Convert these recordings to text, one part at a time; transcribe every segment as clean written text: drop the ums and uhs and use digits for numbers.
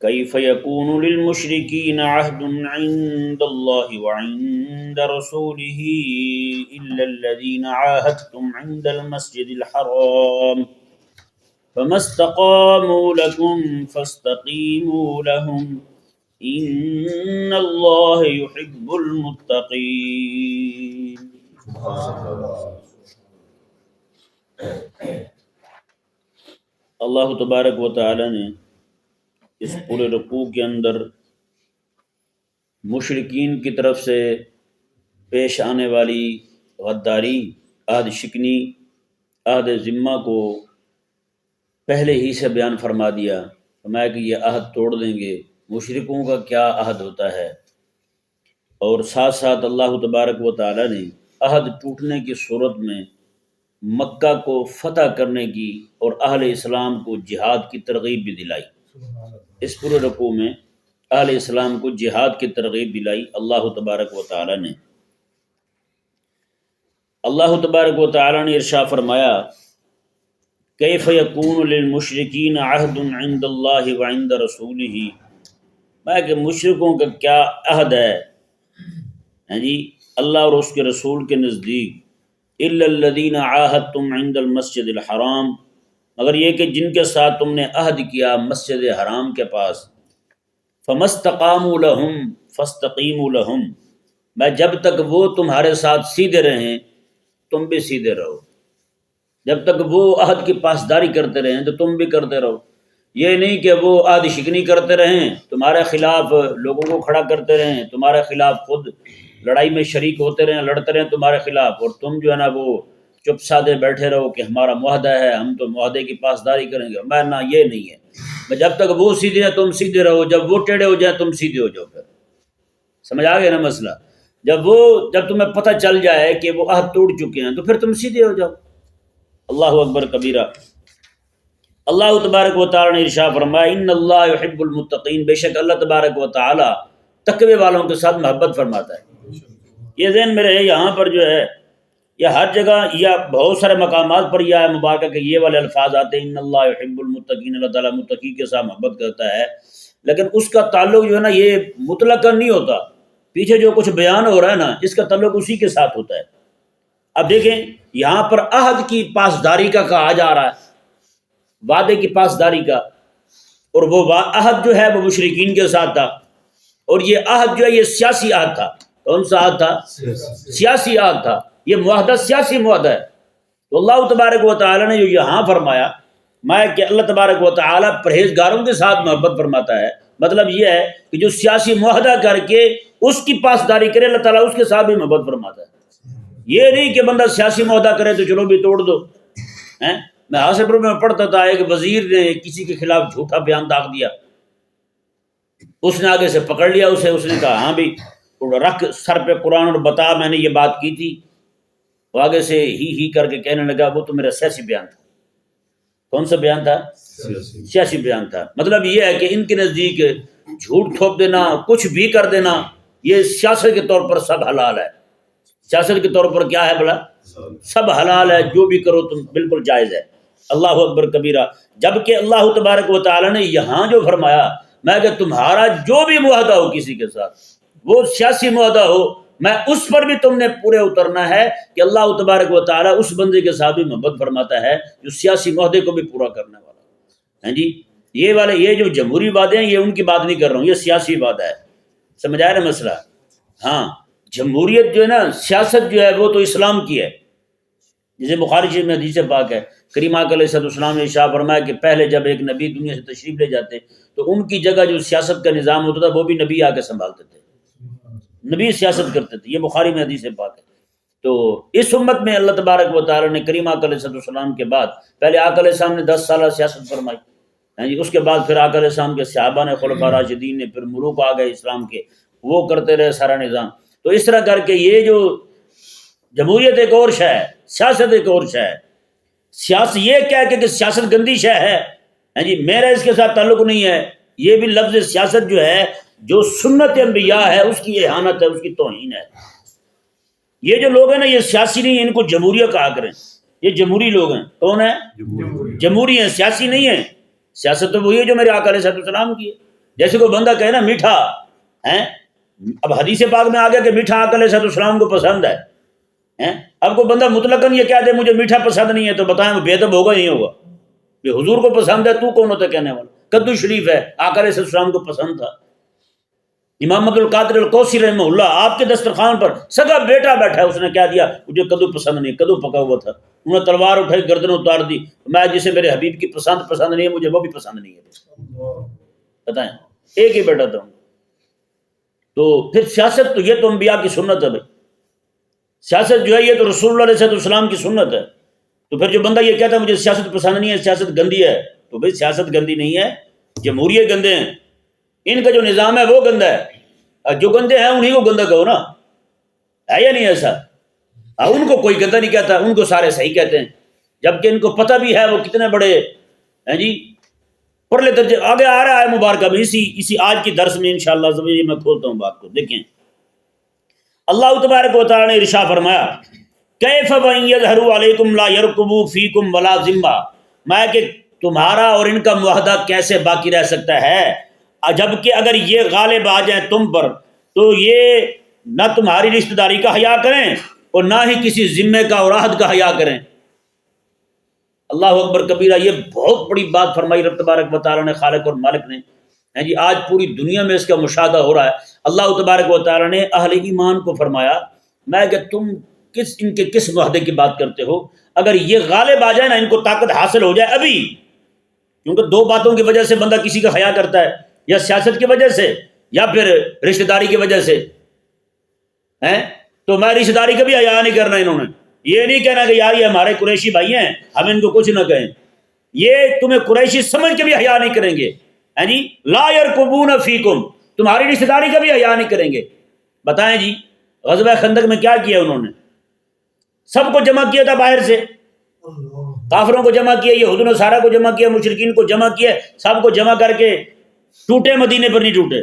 كيف يكون للمشركين عهد عند الله وعند رسوله إلا الذين عاهدتم عند المسجد الحرام فما استقاموا لكم فاستقيموا لهم إن الله يحب المتقين۔ اللہ تبارک و تعالی نے اس پورے رکوع کے اندر مشرکین کی طرف سے پیش آنے والی غداری، عہد شکنی، عہد ذمہ کو پہلے ہی سے بیان فرما دیا، فرمایا کہ یہ عہد توڑ دیں گے۔ مشرکوں کا کیا عہد ہوتا ہے، اور ساتھ ساتھ اللہ تبارک و تعالی نے عہد ٹوٹنے کی صورت میں مکہ کو فتح کرنے کی اور اہل اسلام کو جہاد کی ترغیب بھی دلائی۔ اس پورے رکوع میں اہل اسلام کو جہاد کی ترغیب دلائی اللہ تبارک و تعالی نے۔ اللہ تبارک و تعالی نے ارشاد فرمایا کیف یکون للمشرکین عہد عند اللہ وعند رسولہ، کہ مشرکوں کا کیا عہد ہے جی اللہ اور اس کے رسول کے نزدیک، الا الذین عاہدتم عند المسجد الحرام، مگر یہ کہ جن کے ساتھ تم نے عہد کیا مسجد حرام کے پاس، فما استقاموا لہم فاستقیموا لہم، جب تک وہ تمہارے ساتھ سیدھے رہیں تم بھی سیدھے رہو، جب تک وہ عہد کی پاسداری کرتے رہیں تو تم بھی کرتے رہو۔ یہ نہیں کہ وہ عہد شکنی کرتے رہیں، تمہارے خلاف لوگوں کو کھڑا کرتے رہیں، تمہارے خلاف خود لڑائی میں شریک ہوتے رہیں، لڑتے رہیں تمہارے خلاف، اور تم جو ہے نا وہ چپ سادے بیٹھے رہو کہ ہمارا معاہدہ ہے، ہم تو معاہدے کی پاسداری کریں گے۔ میں نہ، یہ نہیں ہے، جب تک وہ سیدھے ہیں تم سیدھے رہو، جب وہ ٹیڑھے ہو جائیں تم سیدھے ہو جاؤ۔ پھر سمجھ آ گیا نا مسئلہ؟ جب تمہیں پتہ چل جائے کہ وہ عہد ٹوٹ چکے ہیں تو پھر تم سیدھے ہو جاؤ۔ اللہ اکبر کبیرہ۔ اللہ تبارک و تعالی نے ارشاد فرمایا ان اللہ یحب المتقین، بے شک اللہ تبارک و تعالی تقوی والوں کے ساتھ محبت فرماتا ہے۔ یہ ذہن میں رہے، یہاں پر جو ہے یہ ہر جگہ یا بہت سارے مقامات پر یہ مبارکہ کہ یہ والے الفاظ آتے ہیں ان اللہ یحب المتقین، اللہ تعالیٰ متقی کے ساتھ محبت کرتا ہے، لیکن اس کا تعلق جو ہے نا یہ مطلقاً نہیں ہوتا، پیچھے جو کچھ بیان ہو رہا ہے نا اس کا تعلق اسی کے ساتھ ہوتا ہے۔ اب دیکھیں یہاں پر عہد کی پاسداری کا کہا جا رہا ہے، وعدے کی پاسداری کا، اور وہ عہد جو ہے وہ مشرکین کے ساتھ تھا، اور یہ عہد جو ہے یہ سیاسی عہد تھا۔ کون سا عہد تھا؟ سیاسی عہد تھا، یہ معاہدہ سیاسی معاہدہ ہے۔ تو اللہ تبارک و تعالی نے جو یہاں فرمایا کہ اللہ تبارک و تعالی پرہیزگاروں کے ساتھ محبت فرماتا ہے، مطلب یہ ہے کہ جو سیاسی معاہدہ کر کے اس کی پاسداری کرے اللہ تعالیٰ اس کے ساتھ بھی محبت فرماتا ہے۔ یہ نہیں کہ بندہ سیاسی معاہدہ کرے تو چلو بھی توڑ دو۔ میں حاصل پر میں پڑھتا تھا ایک وزیر نے کسی کے خلاف جھوٹا بیان داغ دیا، اس نے آگے سے پکڑ لیا اسے، اس نے کہا ہاں بھی رکھ سر پہ قرآن اور بتا میں نے یہ بات کی تھی، وہ آگے سے ہی کر کے کہنے لگا وہ تو میرا سیاسی بیان تھا۔ کون سا بیان تھا؟ سیاسی بیان تھا۔ مطلب یہ ہے کہ ان کے نزدیک جھوٹ تھوپ دینا، کچھ بھی کر دینا، یہ سیاست کے طور پر سب حلال ہے۔ سیاست کے طور پر کیا ہے بھلا؟ سب حلال ہے، جو بھی کرو تم بالکل جائز ہے۔ اللہ اکبر کبیرہ۔ جبکہ اللہ تبارک و تعالی نے یہاں جو فرمایا کہ تمہارا جو بھی معاہدہ ہو کسی کے ساتھ، وہ سیاسی معاہدہ ہو، میں اس پر بھی تم نے پورے اترنا ہے کہ اللہ تبارک و تعالیٰ اس بندے کے ساتھ بھی محبت فرماتا ہے جو سیاسی معاہدے کو بھی پورا کرنے والا ہے جی۔ یہ جو جمہوری وعدے ہیں یہ ان کی بات نہیں کر رہا ہوں، یہ سیاسی وعدہ ہے۔ سمجھ آیا نا مسئلہ؟ ہاں، جمہوریت جو ہے نا، سیاست جو ہے وہ تو اسلام کی ہے، جسے بخاری شریف میں حدیث پاک ہے، کریم آقا علیہ السلام نے ارشاد فرمایا کہ پہلے جب ایک نبی دنیا سے تشریف لے جاتے تو ان کی جگہ جو سیاست کا نظام ہوتا تھا وہ بھی نبی آ کے سنبھالتے تھے، نبی سیاست کرتے تھے۔ یہ بخاری میں حدیث پاک ہے۔ تو اس امت میں اللہ تبارک و تعالی نے کریم آقا علیہ السلام کے بعد پہلے آقا علیہ السلام نے 10 سالہ سیاست فرمائی، اس کے بعد پھر آقا علیہ السلام کے صحابہ نے، خلفاء راشدین نے، پھر ملوک آ گئے اسلام کے، وہ کرتے رہے سارا نظام۔ تو اس طرح کر کے یہ جو جمہوریت ایک اور شے ہے، سیاست ایک اور شے ہے۔ سیاست یہ کہہ کہ سیاست گندی شے ہے جی، میرا اس کے ساتھ تعلق نہیں ہے، یہ بھی لفظ سیاست جو ہے جو سنت انبیاء ہے اس کی اہانت ہے، اس کی توہین ہے۔ یہ جو لوگ ہیں نا یہ سیاسی نہیں ہیں، ان کو جمہوریہ کہا کریں، یہ جمہوری لوگ ہیں۔ کون ہیں؟ جمہوری ہیں، سیاسی نہیں ہیں۔ سیاست تو وہی ہے جو میرے آقا علیہ السلام کی ہے۔ جیسے کوئی بندہ کہے نا میٹھا ہے، اب حدیث پاک میں آ گیا کہ میٹھا آقا علیہ السلام کو پسند ہے، اب کوئی بندہ مطلقاً یہ کہہ دے مجھے میٹھا پسند نہیں ہے، تو بتائیں وہ بے ادب ہوگا نہیں ہوگا؟ یہ حضور کو پسند ہے، تو کون ہوتا کہنے والا؟ کدو شریف ہے، آقا علیہ السلام کو پسند تھا۔ امام عبد القادر القوسی رحمہ اللہ، آپ کے دسترخوان پر سگا بیٹا بیٹھا ہے، اس نے کیا دیا؟ مجھے کدو پسند نہیں، کدو پکا ہوا تھا، انہوں نے تلوار اٹھائی، گردن اتار دی، میں جسے میرے حبیب کی پسند نہیں ہے مجھے وہ بھی پسند نہیں ہے۔ بتائیں، ایک ہی بیٹا تھا۔ تو پھر سیاست تو یہ تو انبیاء کی سنت ہے بھائی، سیاست جو ہے یہ تو رسول اللہ علیہ السلام کی سنت ہے۔ تو پھر جو بندہ یہ کہتا ہے مجھے سیاست پسند نہیں ہے، سیاست گندی ہے، تو بھائی سیاست گندی نہیں ہے، جمہوریت گندے ہیں، ان کا جو نظام ہے وہ گندا ہے، جو گندے ہیں انہیں کو گندا کہو نا، ہے یا نہیں ایسا؟ ان کو کوئی گندا نہیں کہتا، ان کو سارے صحیح کہتے ہیں، جبکہ ان کو پتہ بھی ہے وہ کتنے بڑے ہیں جی پرلے درجے۔ آگے آ رہا ہے مبارکہ میں، اسی آج کی درس میں انشاءاللہ زمین میں کھولتا ہوں بات کو۔ دیکھیں اللہ تبارک و تعالی نے ارشاد فرمایا کیف وَإِن يَظْهَرُوا عَلَيْكُمْ لَا يَرْقُبُوا فِيكُمْ وَلَا ذِمَّةً، میں کہ تمہارا اور ان کا معاہدہ کیسے باقی رہ سکتا ہے، جبکہ اگر یہ غالب آ جائیں تم پر تو یہ نہ تمہاری رشتہ داری کا حیا کریں اور نہ ہی کسی ذمے کا اور عہد کا حیا کریں۔ اللہ اکبر کبیرہ، یہ بہت بڑی بات فرمائی رب تبارک و تعالیٰ نے، خالق اور مالک نے، ہیں جی آج پوری دنیا میں اس کا مشاہدہ ہو رہا ہے۔ اللہ تبارک و تعالیٰ نے اہل ایمان کو فرمایا میں کہ تم ان کے کس معاہدے کی بات کرتے ہو، اگر یہ غالب آ جائے نا، ان کو طاقت حاصل ہو جائے ابھی، کیونکہ دو باتوں کی وجہ سے بندہ کسی کا حیا کرتا ہے، یا سیاست کی وجہ سے یا پھر رشتہ داری کی وجہ سے، ہیں تو میں رشتہ داری کا بھی حیا نہیں کرنا، انہوں نے یہ نہیں کہنا کہ یار یہ ہمارے قریشی بھائی ہیں ہم ان کو کچھ نہ کہیں، یہ تمہیں قریشی سمجھ کے بھی حیا نہیں کریں گے، ہیں جی لا یرقبون فیکم، تمہاری رشتہ داری کا بھی حیا نہیں کریں گے۔ بتائیں جی غزوہ خندق میں کیا کیا انہوں نے؟ سب کو جمع کیا تھا باہر سے، کافروں کو جمع کیا، یہود و نصارہ کو جمع کیا، مشرکین کو جمع کیا، سب کو جمع کر کے ٹوٹے مدینے پر نہیں ٹوٹے،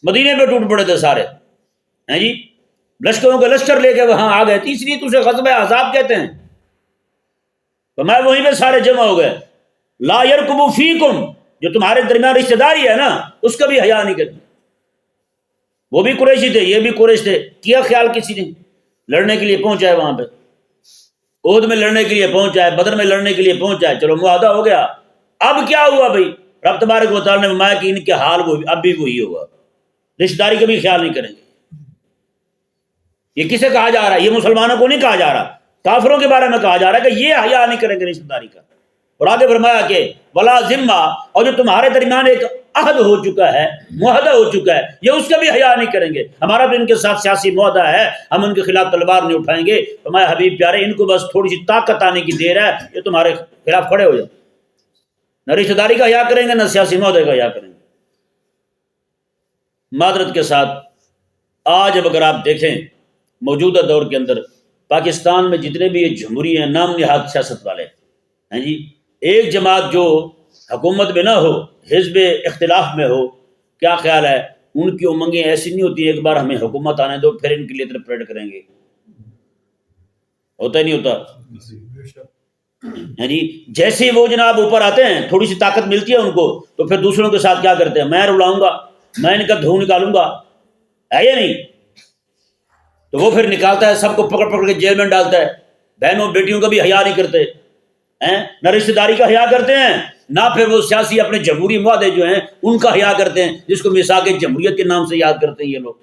مدینے پہ ٹوٹ پڑے تھے سارے، ہیں جی لشکروں کے لشکر لے کے وہاں آ گئے، اس لیے تو اسے غزوہ احزاب کہتے ہیں۔ تو میں وہیں پہ سارے جمع ہو گئے، لا یرقبوا فیکم، جو تمہارے درمیان رشتہ داری ہے نا اس کا بھی حیا نہیں کرتے۔ وہ بھی قریشی تھے، یہ بھی قریش تھے، کیا خیال کسی نے؟ لڑنے کے لیے پہنچا ہے وہاں پہ، احد میں لڑنے کے لیے پہنچا ہے، بدر میں لڑنے کے لیے پہنچا ہے، چلو معاہدہ ہو گیا۔ اب کیا ہوا بھائی؟ رب تبارک و تعالیٰ نے فرمایا کہ ان کے حال وہ اب بھی وہی ہوگا، رشتہ داری کا بھی خیال نہیں کریں گے۔ یہ کسے کہا جا رہا ہے؟ یہ مسلمانوں کو نہیں کہا جا رہا، کافروں کے بارے میں کہا جا رہا ہے کہ یہ حیا نہیں کریں گے رشتہ داری کا۔ اور آگے فرمایا کہ ولا ذمہ، اور جو تمہارے درمیان ایک عہد ہو چکا ہے، معاہدہ ہو چکا ہے، یہ اس کا بھی حیا نہیں کریں گے۔ ہمارا بھی ان کے ساتھ سیاسی معاہدہ ہے، ہم ان کے خلاف تلوار نہیں اٹھائیں گے۔ فرمایا حبیب پیارے ان کو بس تھوڑی سی طاقت آنے کی دیر ہے، یہ تمہارے خلاف کھڑے ہو جائیں، نہ رشتہ داری کا حیا کریں گے نہ سیاسی معاہدے کا حیا کریں گے۔ معذرت کے ساتھ آج اب اگر آپ دیکھیں موجودہ دور کے اندر پاکستان میں جتنے بھی یہ جمہوری ہیں، نام نہاد سیاست والے ہیں جی، ایک جماعت جو حکومت میں نہ ہو، حزب اختلاف میں ہو، کیا خیال ہے ان کی امنگیں ایسی نہیں ہوتی ایک بار ہمیں حکومت آنے دو پھر ان کے لیے پریڈ کریں گے، ہوتا ہی نہیں ہوتا ہے جی۔ جیسے وہ جناب اوپر آتے ہیں تھوڑی سی طاقت ملتی ہے ان کو، تو پھر دوسروں کے ساتھ کیا کرتے ہیں؟ میں رلاؤں گا، میں ان کا دھو نکالوں گا، ہے یا نہیں؟ تو وہ پھر نکالتا ہے، سب کو پکڑ پکڑ کے جیل میں ڈالتا ہے، بہنوں بیٹیوں کا بھی حیا نہیں کرتے ہیں، نہ رشتہ داری کا حیا کرتے ہیں، نہ پھر وہ سیاسی اپنے جمہوری معاہدے جو ہیں ان کا حیا کرتے ہیں، جس کو میثاق جمہوریت کے نام سے یاد کرتے ہیں یہ لوگ۔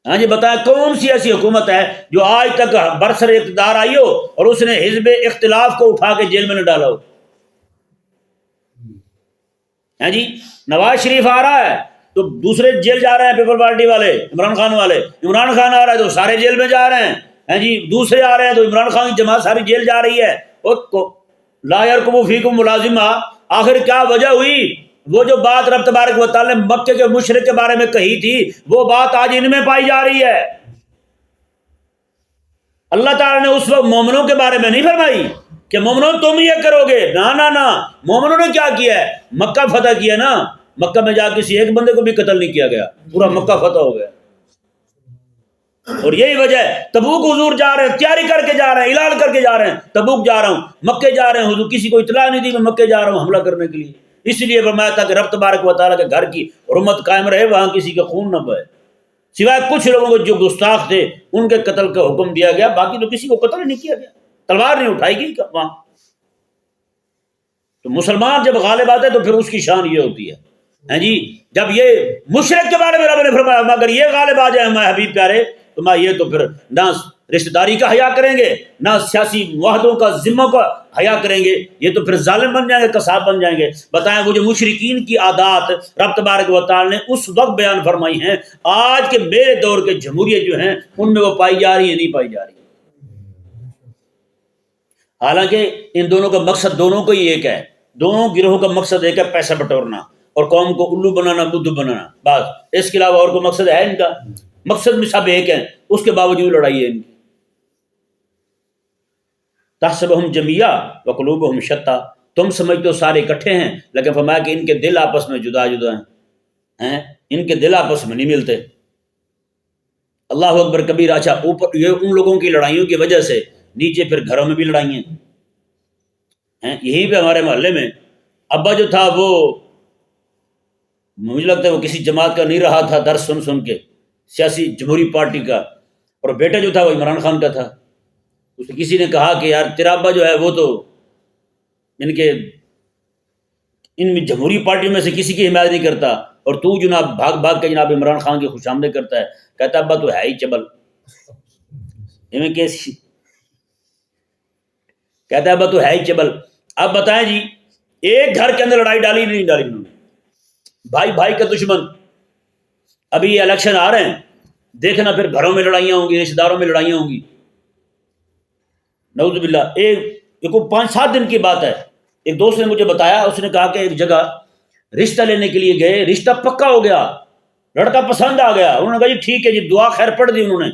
ہاں جی بتائیں کون سی ایسی حکومت ہے جو آج تک برسر اقتدار آئی ہو اور اس نے حزب اختلاف کو اٹھا کے جیل میں نہ ڈالا ہو؟ ہاں جی نواز شریف آ رہا ہے تو دوسرے جیل جا رہے ہیں، پیپل پارٹی والے، عمران خان والے، عمران خان آ رہا ہے تو سارے جیل میں جا رہے ہیں جی، دوسرے آ رہے ہیں تو عمران خان کی جماعت ساری جیل جا رہی ہے۔ لا یرقبوا فیکم ملازمہ، آخر کیا وجہ ہوئی؟ وہ جو بات رب تبارک و تعالی نے مکے کے مشرک کے بارے میں کہی تھی وہ بات آج ان میں پائی جا رہی ہے۔ اللہ تعالیٰ نے اس وقت مومنوں کے بارے میں نہیں فرمائی کہ مومنوں تم یہ کرو گے، نہ مومنوں نے کیا کیا ہے؟ مکہ فتح کیا نا، مکہ میں جا کسی ایک بندے کو بھی قتل نہیں کیا گیا، پورا مکہ فتح ہو گیا۔ اور یہی وجہ ہے تبوک حضور جا رہے ہیں، تیاری کر کے جا رہے ہیں، اعلان کر کے جا رہے ہیں تبوک جا رہا ہوں، مکے جا رہے ہیں، حضور کسی کو اطلاع نہیں دی میں مکے جا رہا ہوں حملہ کرنے کے لیے، اس لیے فرمایا تھا کہ رب تبارک و تعالیٰ کے گھر کی حرمت قائم رہے، وہاں کسی کا خون نہ بہے، سوائے کچھ لوگوں کو جو گستاخ تھے ان کے قتل کا حکم دیا گیا، باقی تو کسی کو قتل نہیں کیا گیا، تلوار نہیں اٹھائی گئی وہاں۔ تو مسلمان جب غالب آتے تو پھر اس کی شان یہ ہوتی ہے، ہاں جی، جب یہ مشرک کے بارے میں رب نے فرمایا مگر یہ غالب آ جائے ہمارے حبیب پیارے تو میں یہ تو پھر نہ رشتہ داری کا حیا کریں گے، نہ سیاسی معاہدوں کا ذمہ کا حیا کریں گے، یہ تو پھر ظالم بن جائیں گے، قصاب بن جائیں گے۔ بتائیں وہ جو مشرکین کی عادات رب تبارک و تعالی نے اس وقت بیان فرمائی ہیں، آج کے میرے دور کے جمہوریت جو ہیں ان میں وہ پائی جا رہی ہیں، نہیں پائی جا رہی۔ حالانکہ ان دونوں کا مقصد دونوں کو ہی ایک ہے، دونوں گروہوں کا مقصد ایک ہے، پیسہ بٹورنا اور قوم کو الو بنانا، بدھو بنانا، بس اس کے علاوہ اور کوئی مقصد ہے ان کا؟ مقصد بھی سب ایک ہے، اس کے باوجود لڑائی ہے ان کی۔ تحسبہم جمیعا وقلوبہم شتیٰ، تم سمجھتے ہو سارے اکٹھے ہیں، لیکن فرمایا کہ ان کے دل آپس میں جدا جدا ہیں، ان کے دل آپس میں نہیں ملتے۔ اللہ اکبر کبیر۔ اچھا، اوپر یہ ان لوگوں کی لڑائیوں کی وجہ سے نیچے پھر گھروں میں بھی لڑائیاں ہیں۔ یہیں پہ ہمارے محلے میں ابا جو تھا وہ مجھے لگتا ہے وہ کسی جماعت کا نہیں رہا تھا، درس سن سن کے سیاسی جمہوری پارٹی کا، اور بیٹا جو تھا وہ عمران خان کا تھا۔ اسے کسی نے کہا کہ یار تیرا ابا جو ہے وہ تو ان میں جمہوری پارٹیوں میں سے کسی کی حمایت نہیں کرتا، اور تو جناب بھاگ بھاگ کے جناب عمران خان کی خوش آمدید کرتا ہے۔ کہتا ابا تو ہے ہی چبل، کیسی کہتا ہے ابا تو ہے ہی چبل۔ اب بتائیں جی، ایک گھر کے اندر لڑائی ڈالی نہیں ڈالی انہوں نے، بھائی بھائی کا دشمن۔ ابھی یہ الیکشن آ رہے ہیں، دیکھنا پھر گھروں میں لڑائیاں ہوں گی، رشتہ داروں میں لڑائیاں ہوں گی، نعوذ باللہ۔ ایک 5-7 دن کی بات ہے، ایک دوست نے مجھے بتایا، اس نے کہا کہ ایک جگہ رشتہ لینے کے لیے گئے، رشتہ پکا ہو گیا، لڑکا پسند آ گیا، انہوں نے کہا جی ٹھیک ہے جی، دعا خیر پڑھ دی انہوں نے۔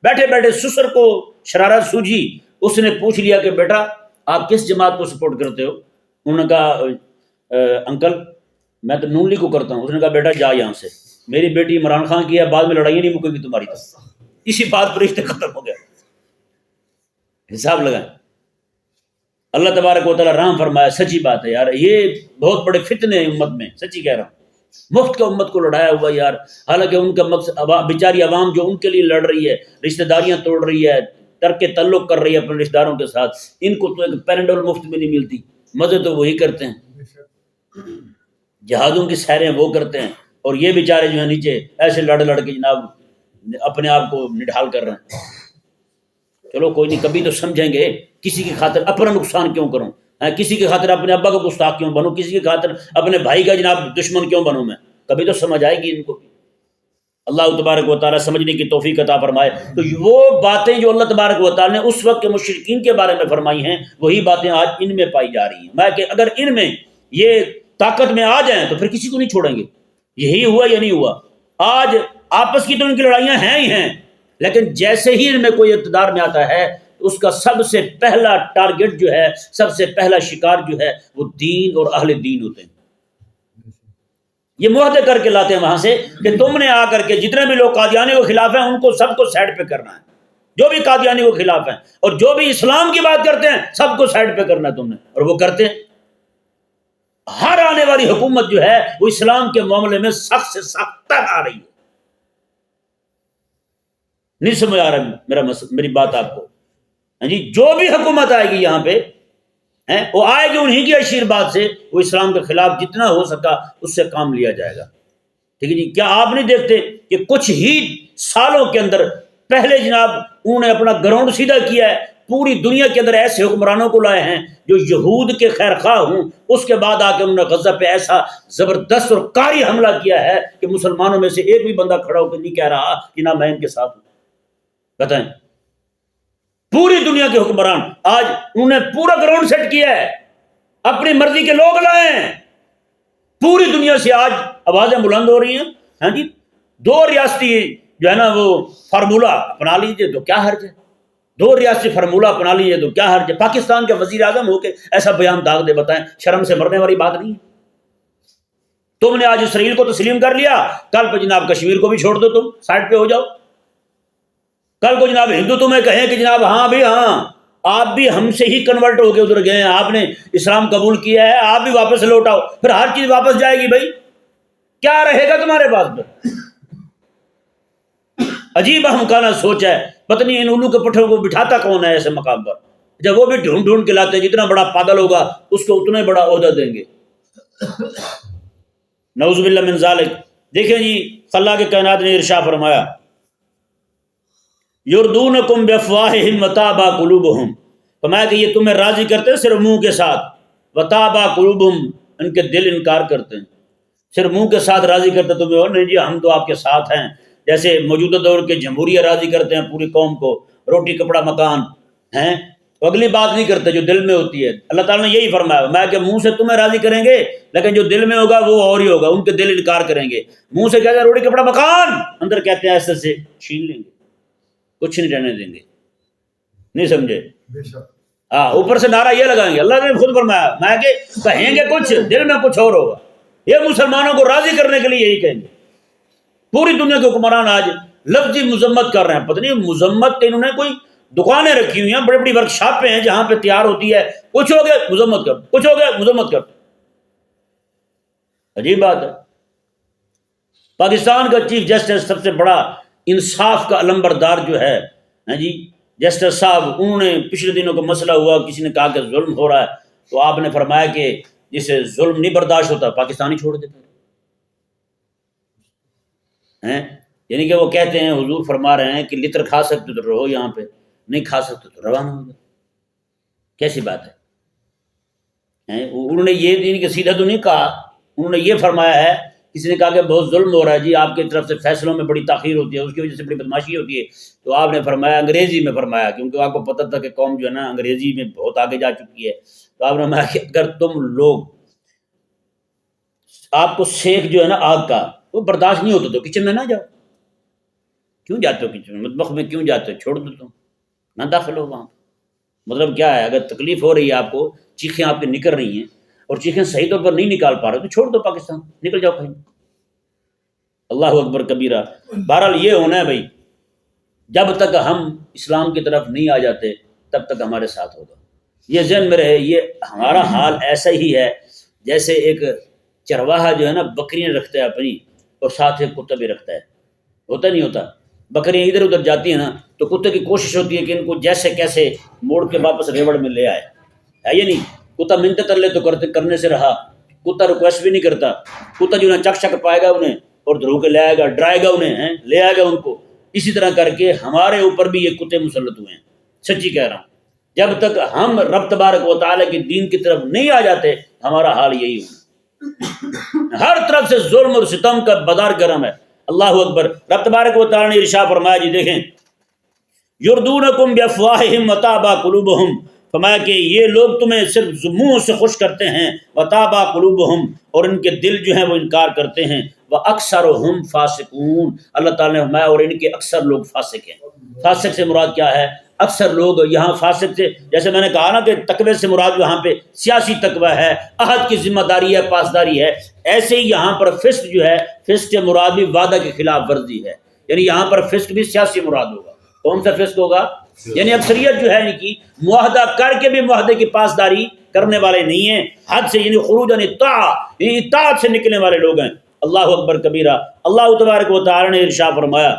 بیٹھے بیٹھے سسر کو شرارت سوجھی، اس نے پوچھ لیا کہ بیٹا آپ کس جماعت کو سپورٹ کرتے ہو؟ انہوں نے کہا انکل میں تو نون لیگ کو کرتا ہوں۔ اس نے کہا بیٹا جا یہاں سے، میری بیٹی عمران خان کی ہے، بعد میں لڑائیاں نہیں مکے گی تمہاری طرف۔ اسی بات پر رشتے ختم ہو گیا۔ حساب لگائیں، اللہ تبارک و تعالیٰ رحم فرمایا۔ سچی بات ہے یار، یہ بہت بڑے فتنے ہیں امت میں، سچی کہہ رہا ہوں۔ مفت کا امت کو لڑایا ہوا یار، حالانکہ ان کا مقصد بیچاری عوام جو ان کے لیے لڑ رہی ہے، رشتہ داریاں توڑ رہی ہے، ترک تعلق کر رہی ہے اپنے رشتہ داروں کے ساتھ، ان کو تو ایک پینڈول مفت میں نہیں ملتی، مزے تو وہی کرتے ہیں، جہازوں کی سیریں وہ کرتے ہیں، اور یہ بیچارے جو ہیں نیچے ایسے لڑ لڑ کے جناب اپنے آپ کو نڈھال کر رہے ہیں۔ چلو کوئی نہیں، کبھی تو سمجھیں گے، کسی کی خاطر اپنا نقصان کیوں کروں، کسی کی خاطر اپنے ابا کا گستاخ کیوں بنوں، کسی کی خاطر اپنے بھائی کا جناب دشمن کیوں بنوں میں، کبھی تو سمجھ آئے گی ان کو۔ اللہ تبارک و تعالیٰ سمجھنے کی توفیق عطا فرمائے۔ تو وہ باتیں جو اللہ تبارک و تعالیٰ نے اس وقت کے مشرکین کے بارے میں فرمائی ہیں، وہی باتیں آج ان میں پائی جا رہی ہیں۔ میں کہ اگر ان میں یہ طاقت میں آ جائیں تو پھر کسی کو نہیں چھوڑیں گے۔ یہی ہوا یا نہیں ہوا؟ آج آپس کی تو ان کی لڑائیاں ہیں ہی ہیں، لیکن جیسے ہی ان میں کوئی اقتدار میں آتا ہے، اس کا سب سے پہلا ٹارگٹ جو ہے، سب سے پہلا شکار جو ہے، وہ دین اور اہل دین ہوتے ہیں۔ یہ معاہدے کر کے لاتے ہیں وہاں سے کہ تم نے آ کر کے جتنے بھی لوگ قادیانی کے خلاف ہیں ان کو سب کو سائڈ پہ کرنا ہے، جو بھی قادیانی کے خلاف ہیں، اور جو بھی اسلام کی بات کرتے ہیں سب کو سائڈ پہ کرنا ہے تم نے، اور وہ کرتے ہیں۔ ہر آنے والی حکومت جو ہے وہ اسلام کے معاملے میں سخت سے سخت تر آ رہی ہے۔ نہیں سمجھ آ رہا میری بات آپ کو؟ جی جو بھی حکومت آئے گی یہاں پہ وہ آئے گی انہی کی آشیرواد سے، وہ اسلام کے خلاف جتنا ہو سکا اس سے کام لیا جائے گا۔ ٹھیک ہے جی، کیا آپ نہیں دیکھتے کہ کچھ ہی سالوں کے اندر پہلے جناب انہوں نے اپنا گراؤنڈ سیدھا کیا ہے، پوری دنیا کے اندر ایسے حکمرانوں کو لائے ہیں جو یہود کے خیر خواہ ہوں، اس کے بعد آ کے انہوں نے غزہ پہ ایسا زبردست اور کاری حملہ کیا ہے کہ مسلمانوں میں سے ایک بھی بندہ کھڑا ہو کے نہیں کہہ رہا کہ نہ میں ان کے ساتھ ہوں۔ بتائیں، پوری دنیا کے حکمران آج انہوں نے پورا گراؤنڈ سیٹ کیا ہے، اپنی مرضی کے لوگ لائے ہیں، پوری دنیا سے آج آوازیں بلند ہو رہی ہیں۔ ہاں جی، 2 ریاستی جو ہے نا وہ فارمولہ اپنا لیجیے تو کیا حرج ہے، 2 ریاستی فارمولہ اپنا لیجیے تو کیا حرج ہے۔ پاکستان کے وزیر اعظم ہو کے ایسا بیان داغ دے، بتائیں شرم سے مرنے والی بات نہیں ہے؟ تم نے آج اسرائیل کو تسلیم کر لیا، کل پہ جناب کشمیر کو بھی چھوڑ دو، تم سائڈ پہ ہو جاؤ۔ کل کو جناب ہندو تمہیں کہیں کہ جناب ہاں بھی ہاں آپ بھی ہم سے ہی کنورٹ ہو کے ادھر گئے ہیں، آپ نے اسلام قبول کیا ہے، آپ بھی واپس لوٹ آؤ، پھر ہر چیز واپس جائے گی بھائی، کیا رہے گا تمہارے پاس پھر؟ عجیب ہمکانہ سوچ ہے، پتہ نہیں ان الو کے پٹھوں کو بٹھاتا کون ہے ایسے مقام پر، جب وہ بھی ڈھونڈ ڈھونڈ کے لاتے ہیں، جتنا بڑا پاگل ہوگا اس کو اتنا بڑا عہدہ دیں گے، نعوذ باللہ من ذالک۔ دیکھیں جی اللہ کے کائنات نے ارشاد فرمایا یردونکم بافواہہم وتابا قلوبہم، فرمایا کہ یہ تمہیں راضی کرتے ہیں صرف منہ کے ساتھ، وتابا قلوبہم، ان کے دل انکار کرتے ہیں، صرف منہ کے ساتھ راضی کرتے تمہیں، اور نہیں جی ہم تو آپ کے ساتھ ہیں، جیسے موجودہ دور کے جمہوریہ راضی کرتے ہیں پوری قوم کو، روٹی کپڑا مکان ہیں، تو اگلی بات نہیں کرتے جو دل میں ہوتی ہے۔ اللہ تعالیٰ نے یہی فرمایا، میں کہ منہ سے تمہیں راضی کریں گے لیکن جو دل میں ہوگا وہ اور ہی ہوگا، ان کے دل انکار کریں گے، منہ سے کہتے ہیں روٹی کپڑا مکان، اندر کہتے ہیں ایسے سے چھین لیں گے، کچھ نہیں رہنے دیں گے، نہیں سمجھے؟ ہاں، اوپر سے نعرہ یہ لگائیں گے، اللہ نے خود فرمایا، میں کہ کہیں گے کچھ، دل میں کچھ اور ہوگا، یہ مسلمانوں کو راضی کرنے کے لیے یہی کہیں گے۔ پوری دنیا کے حکمران آج لفظی مذمت کر رہے ہیں، پتہ نہیں مذمت انہوں نے کوئی دکانیں رکھی ہوئی ہیں، بڑی بڑی ورک شاپیں ہیں جہاں پہ تیار ہوتی ہے، کچھ ہو گیا مذمت کر، کچھ ہو گیا مذمت کر، عجیب بات ہے۔ پاکستان کا چیف جسٹس سب سے بڑا انصاف کا علمبردار جو ہے جی جسٹس صاحب، انہوں نے پچھلے دنوں کا مسئلہ ہوا، کسی نے کہا کہ ظلم ہو رہا ہے، تو آپ نے فرمایا کہ جسے ظلم نہیں برداشت ہوتا پاکستانی چھوڑ دیتے ہیں، یعنی کہ وہ کہتے ہیں حضور فرما رہے ہیں کہ لطر کھا سکتے تو رہو یہاں پہ، نہیں کھا سکتے تو روانہ ہو جاؤ، کیسی بات ہے؟ انہوں نے یہ دین کے سیدھا تو نہیں کہا، انہوں نے یہ فرمایا ہے، کسی نے کہا کہ بہت ظلم ہو رہا ہے جی، آپ کی طرف سے فیصلوں میں بڑی تاخیر ہوتی ہے، اس کی وجہ سے بڑی بدماشی ہوتی ہے، تو آپ نے فرمایا انگریزی میں فرمایا، کیونکہ آپ کو پتہ تھا کہ قوم جو ہے نا انگریزی میں بہت آگے جا چکی ہے، تو آپ نے فرمایا کہ اگر تم لوگ، آپ کو سیک جو ہے نا آگ کا وہ برداشت نہیں ہوتا تو کچن میں نہ جاؤ، کیوں جاتے ہو کچن میں، مطبخ میں کیوں جاتے ہو، چھوڑ دو تم، نہ داخل ہو وہاں۔ مطلب کیا ہے، اگر تکلیف ہو رہی ہے آپ کو، چیخیں آپ کی نکل رہی ہیں اور چیخیں صحیح طور پر نہیں نکال پا رہے تو چھوڑ دو پاکستان، نکل جاؤ کہیں۔ اللہ اکبر کبیرہ۔ بہرحال یہ ہونا ہے بھائی، جب تک ہم اسلام کی طرف نہیں آ جاتے تب تک ہمارے ساتھ ہوگا، یہ ذہن میں رہے۔ یہ ہمارا حال ایسا ہی ہے جیسے ایک چرواہا جو ہے نا بکریاں رکھتا ہے اپنی، اور ساتھ ایک کتا بھی رکھتا ہے، ہوتا نہیں ہوتا؟ بکریاں ادھر ادھر جاتی ہیں نا تو کتے کی کوشش ہوتی ہے کہ ان کو جیسے کیسے موڑ کے واپس ریوڑ میں لے آئے، ہے یہ نہیں؟ کتا منت کر لے تو کرنے سے رہا، کتا ریکویسٹ بھی نہیں کرتا، کتا جو ہے چک چک پائے گا انہیں اور دھرو کے لے آئے گا، ڈرائے گا انہیں، لے آئے گا ان کو۔ اسی طرح کر کے ہمارے اوپر بھی یہ کتے مسلط ہوئے ہیں، سچی کہہ رہا ہوں۔ جب تک ہم رب تبارک و تعالیٰ کی دین کی طرف نہیں آ جاتے ہمارا حال یہی ہونا، ہر طرف سے ظلم اور ستم کا بازار گرم ہے۔ اللہ اکبر۔ رب تبارک و تعالیٰ نے ارشاد فرمایا جی دیکھیں، یردونکم بافواہہم وتابا قلوبہم، فرمایا کہ یہ لوگ تمہیں صرف منہ سے خوش کرتے ہیں، وتابا قلوبہم، اور ان کے دل جو ہیں وہ انکار کرتے ہیں، واکثرہم فاسقون، اللہ تعالیٰ نے فرمایا اور ان کے اکثر لوگ فاسق ہیں۔ فاسق سے مراد کیا ہے؟ اکثر لوگ یہاں فاسق سے، جیسے میں نے کہا نا کہ تقوی سے مراد یہاں پہ سیاسی تقوی ہے، عہد کی ذمہ داری ہے، پاسداری ہے، ایسے ہی یہاں پر فسق جو ہے، فسق سے مراد بھی وعدہ کے خلاف ورزی ہے، یعنی یہاں پر فسق بھی سیاسی مراد ہوگا۔ کون سا فسق ہوگا؟ یعنی اکثریت جو ہے ان کی معاہدہ کر کے بھی معاہدے کی پاسداری کرنے والے نہیں ہیں، حد سے، یعنی خروج عن الطاعہ، یعنی اطاعت سے نکلنے والے لوگ ہیں۔ اللہ اکبر کبیرہ۔ اللہ تبارک و تعالی نے ارشاد فرمایا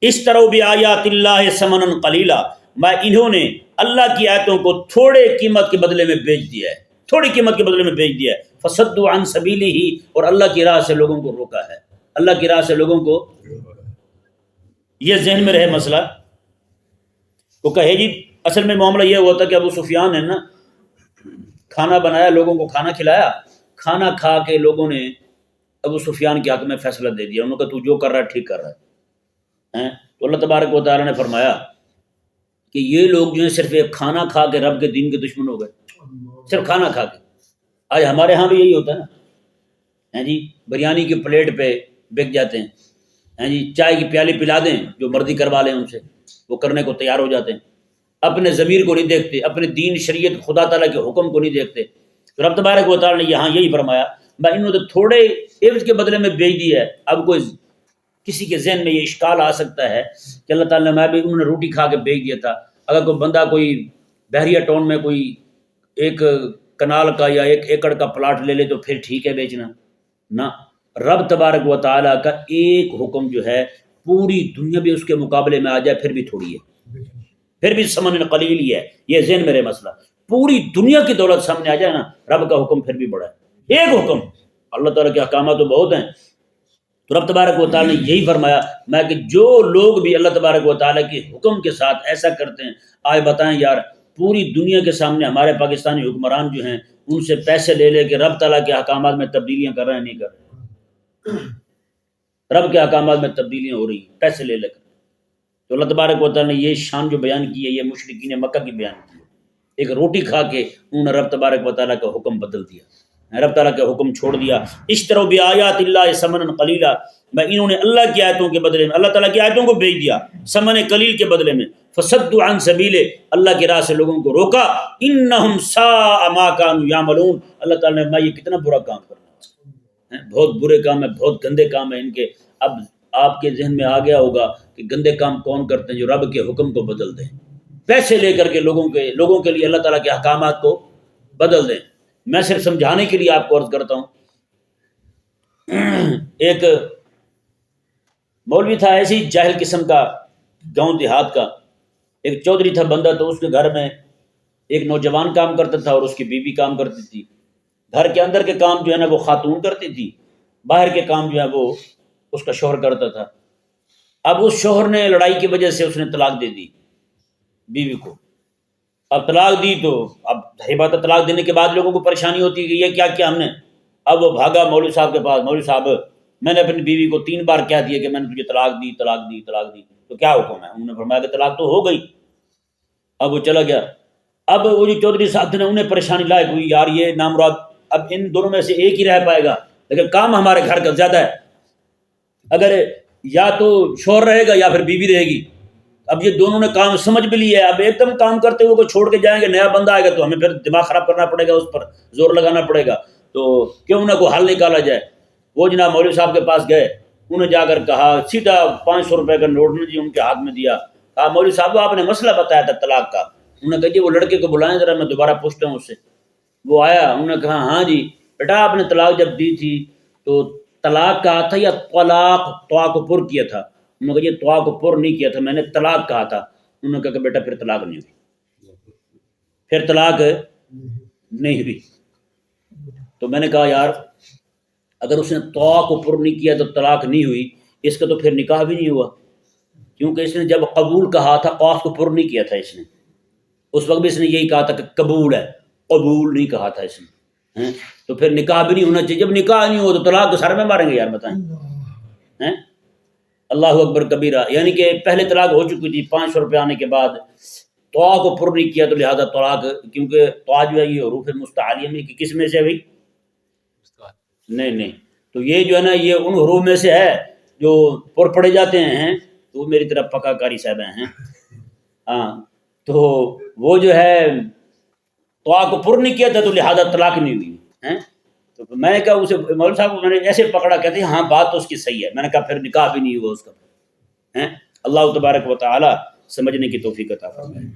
اشتروا بآیات اللہ ثمنا قلیلا، میں انہوں نے اللہ کی آیتوں کو تھوڑے قیمت کے بدلے میں بیچ دیا ہے، تھوڑی قیمت کے بدلے میں بیچ دیا ہے، فصدوا عن سبیلہ، اور اللہ کی راہ سے لوگوں کو روکا ہے، اللہ کی راہ سے لوگوں کو۔ یہ ذہن میں رہے مسئلہ۔ وہ کہے جی اصل میں معاملہ یہ ہوا تھا کہ ابو سفیان نے نا کھانا بنایا، لوگوں کو کھانا کھلایا، کھانا کھا کے لوگوں نے ابو سفیان کے حق میں فیصلہ دے دیا، انہوں نے کہا تو جو کر رہا ہے ٹھیک کر رہا ہے۔ تو اللہ تبارک و تعالیٰ نے فرمایا کہ یہ لوگ جو ہیں صرف ایک کھانا کھا کے رب کے دین کے دشمن ہو گئے، صرف کھانا کھا کے۔ آج ہمارے ہاں بھی یہی ہوتا ہے نا جی، بریانی کی پلیٹ پہ بک جاتے ہیں جی، چائے کی پیالی پلا دیں، جو مرضی کروا لیں ان سے، وہ کرنے کو تیار ہو جاتے ہیں، اپنے ضمیر کو نہیں دیکھتے، اپنے دین شریعت خدا تعالیٰ کے حکم کو نہیں دیکھتے۔ تو رب تبارک و تعالیٰ نے یہاں یہی فرمایا، میں انہوں نے تھوڑے عوض کے بدلے میں بیچ دیا ہے۔ اب کوئی کسی کے ذہن میں یہ اشکال آ سکتا ہے کہ اللہ تعالیٰ نے انہوں نے روٹی کھا کے بیچ دیا تھا، اگر کوئی بندہ کوئی بحریہ ٹاؤن میں کوئی ایک کنال کا یا 1 ایکڑ کا پلاٹ لے لے تو پھر ٹھیک ہے بیچنا، نہ، رب تبارک و تعالیٰ کا ایک حکم جو ہے پوری دنیا بھی اس کے مقابلے میں آ جائے پھر بھی تھوڑی ہے، پھر بھی ثمن قلیل ہی ہے، یہ ذہن میرے مسئلہ، پوری دنیا کی دولت سامنے آ جائے نا رب کا حکم پھر بھی بڑا ہے، ایک حکم، اللہ تعالیٰ کے احکامات تو بہت ہیں، تو رب تبارک و تعالیٰ نے یہی فرمایا میں کہ جو لوگ بھی اللہ تبارک و تعالیٰ کے حکم کے ساتھ ایسا کرتے ہیں، آئے بتائیں یار پوری دنیا کے سامنے ہمارے پاکستانی حکمران جو ہیں ان سے پیسے لے لے کے رب تعالیٰ کے احکامات میں تبدیلیاں کر رہے ہیں، نہیں کر رہے، رب کے احکامات میں تبدیلیاں ہو رہی ہیں پیسے لے لے کر۔ تو اللہ تبارک و تعالیٰ نے یہ شان جو بیان کی ہے یہ مشرکین مکہ کی بیان کی ہے، ایک روٹی کھا کے انہوں نے رب تبارک و تعالیٰ کا حکم بدل دیا، رب تعالیٰ کا حکم چھوڑ دیا، اشتروا بآیات اللہ ثمنا قلیلا، میں انہوں نے اللہ کی آیتوں کے بدلے میں اللہ تعالیٰ کی آیتوں کو بیچ دیا ثمن قلیل کے بدلے میں، فصدوا عن سبیل، اللہ کی راہ سے لوگوں کو روکا، انہم ساء ما کانوا یعملون، اللہ تعالیٰ نے میں یہ کتنا برا کام کرنا ہے، بہت برے کام ہے، بہت گندے کام ہے ان کے۔ اب آپ کے ذہن میں آ گیا ہوگا کہ گندے کام کون کرتے ہیں، جو رب کے حکم کو بدل دیں، پیسے لے کر کے لوگوں کے لیے اللہ تعالیٰ کے احکامات کو بدل دیں۔ میں صرف سمجھانے کے لیے آپ کو عرض کرتا ہوں، ایک مولوی تھا ایسی جاہل قسم کا، گاؤں دیہات کا، ایک چودھری تھا بندہ، تو اس کے گھر میں ایک نوجوان کام کرتا تھا اور اس کی بیوی کام کرتی تھی، گھر کے اندر کے کام جو ہے نا وہ خاتون کرتی تھی، باہر کے کام جو ہے وہ اس کا شوہر کرتا تھا۔ اب اس شوہر نے لڑائی کی وجہ سے اس نے طلاق دے دی بیوی کو، اب طلاق دی تو اب ظاہر بات ہے طلاق دینے کے بعد لوگوں کو پریشانی ہوتی ہے کہ یہ کیا کیا ہم نے، اب وہ بھاگا مولوی صاحب کے پاس، مولوی صاحب میں نے اپنی بیوی کو 3 بار کہہ دیا کہ میں نے تجھے طلاق دی تو کیا حکم ہے؟ انہوں نے فرمایا کہ طلاق تو ہو گئی۔ اب وہ چلا گیا، اب وہ جو چودھری صاحب تھے انہیں پریشانی لائق ہوئی، یار یہ نامراد اب ان دونوں میں سے ایک ہی رہ پائے گا، لیکن کام ہمارے گھر کا زیادہ ہے، اگر یا تو شوہر رہے گا یا پھر بیوی رہے گی، اب یہ دونوں نے کام سمجھ بھی لیا ہے، اب ایک دم کام کرتے ہوئے کو چھوڑ کے جائیں گے، نیا بندہ آئے گا تو ہمیں پھر دماغ خراب کرنا پڑے گا، اس پر زور لگانا پڑے گا، تو کیوں نہ کوئی حل نکالا جائے۔ وہ جناب مولوی صاحب کے پاس گئے، انہیں جا کر کہا، سیدھا 500 روپے کا نوٹ نے جی ان کے ہاتھ میں دیا، کہا مولوی صاحب آپ نے مسئلہ بتایا تھا طلاق کا، انہوں نے کہا جی وہ لڑکے کو بلائیں ذرا میں دوبارہ پوچھتا ہوں اس سے۔ وہ آیا، انہوں نے کہا ہاں جی بیٹا آپ نے طلاق جب دی تھی تو طلاق کہا تھا یا طلاق کو پر کیا تھا؟ انہوں نے کہا یہ طلاق کو پر نہیں کیا تھا، میں نے طلاق کہا تھا۔ انہوں نے کہا کہ بیٹا پھر طلاق نہیں ہوئی، پھر طلاق نہیں ہوئی۔ تو میں نے کہا یار اگر اس نے طلاق کو پر نہیں کیا تو طلاق نہیں ہوئی، اس کا تو پھر نکاح بھی نہیں ہوا، کیونکہ اس نے جب قبول کہا تھا قاف کو پر نہیں کیا تھا، اس نے اس وقت بھی اس نے یہی کہا تھا کہ قبول ہے، قبول نہیں کہا تھا اس نے، تو پھر نکاح بھی نہیں ہونا چاہیے۔ جب نکاح نہیں ہو تو طلاق کو سر میں ماریں گے یار، بتائیں۔ اللہ اکبر کبیرہ، یعنی کہ پہلے طلاق ہو چکی تھی، 500 روپے آنے کے بعد طلاق کو پر نہیں کیا تو لہذا طلاق، کیونکہ طلاق جو ہے یہ حروف مستعلیہ میں کس میں سے بھائی؟ نہیں، تو یہ جو ہے نا یہ ان حروف میں سے ہے جو پر پڑے جاتے ہیں، تو وہ میری طرف پکا کاری صاحب ہیں، ہاں، تو وہ جو ہے طلاق کو پر نہیں کیا تھا تو لہذا طلاق نہیں ہوئی۔ تو میں نے کہا اسے مولوی صاحب کو میں نے ایسے پکڑا، کہتے ہیں ہاں بات تو اس کی صحیح ہے، میں نے کہا پھر نکاح بھی نہیں ہوا اس کا۔ اللہ تبارک و تعالی سمجھنے کی توفیق عطا فرمائے۔